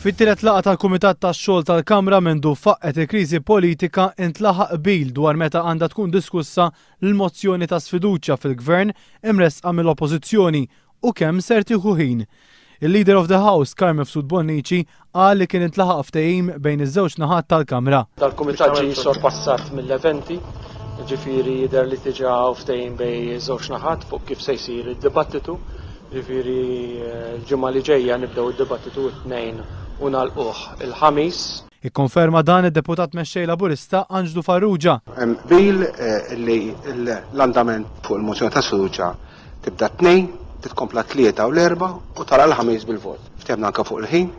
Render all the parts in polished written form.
Fit-tielet laqgħa tal-Kumitat tax-Xogħol tal-Kamra mindu faqqet il-kriżi politika intlaħaq qbil dwar meta għandha tkun diskussa l-mozzjoni ta' sfiduċja fil-Gvern imresqa mill-Oppożizzjoni u kemm ser tieħu ħin. Il-Leader of the House, Carmen Fsud Bonnici, qal li kien intlaħaq ftehim bejn iż-żewġ naħat tal-Kamra. Dal-Kumitat ġie sorpassat mill-eventi, ġifieri jidher li tiġa ftehim bejn iż-żewġ naħat fuq kif se jsir id-dibattitu. Ġifieri l-ġimgħa li ġejja nibdew id-dibattitu t-tnejn u nagħlquh il-ħamis. Ikkonferma dan id-deputat mexxej Laburista Anġlu Farrugia. Bil li l-andament fuq il-mozzjoni ta' sfiduċja tibda t-tnejn, titkompla t-tlieta u l-erba' u tara l-ħamis bil-vot. Ftehimna anke fuq il-ħin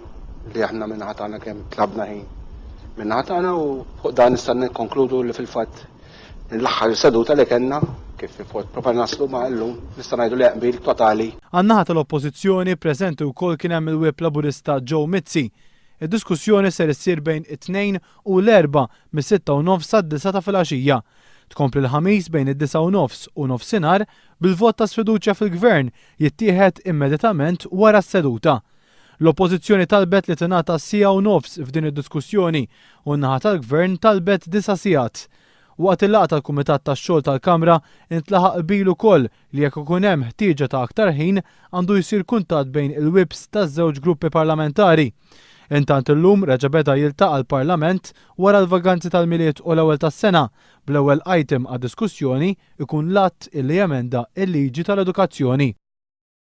li aħna minn naħa tagħna kemm tlabna ħin minn naħa tagħna u fuq dan nista' nikkonkludu li fil-fatt l-aħħar seduta li kellna kif il-vot propri naslu ma' llum nista' ngħidu li qbil totali. Għan-naħa tal-Oppożizzjoni preżenti wkoll kien hemm il-Whip Laburista Joe Mizzi. Id-diskussjoni ser issir bejn it-tnejn u l-erba' mis-6:09 sa' 9 ta' filgħaxija. Tkompli l-ħamis bejn id-9:09 u nofsinhar bil-vot ta' sfiduċja fil-Gvern jittieħed immedjatament wara s-seduta. L-Oppożizzjoni talbet li tingħata sija u nofs f'din id-diskussjoni u n-naħa tal-Gvern talbet 9 sigħat. Waqt il-laqgħa tal-Kumitat tax-Xogħol tal-Kamra intlaħaq qbil ukoll li jekk ikun hemm ħtieġa ta' aktar ħin għandu jsir kuntatt bejn il-whips taż-żewġ gruppi parlamentari. Intant illum reġa' beda jiltaqa' l-Parlament wara l-vaganzi tal-miliet u l-ewwel tas-sena bl-ewwel item għad diskussjoni ikun l-att illi jemenda il-liġi tal-edukazzjoni.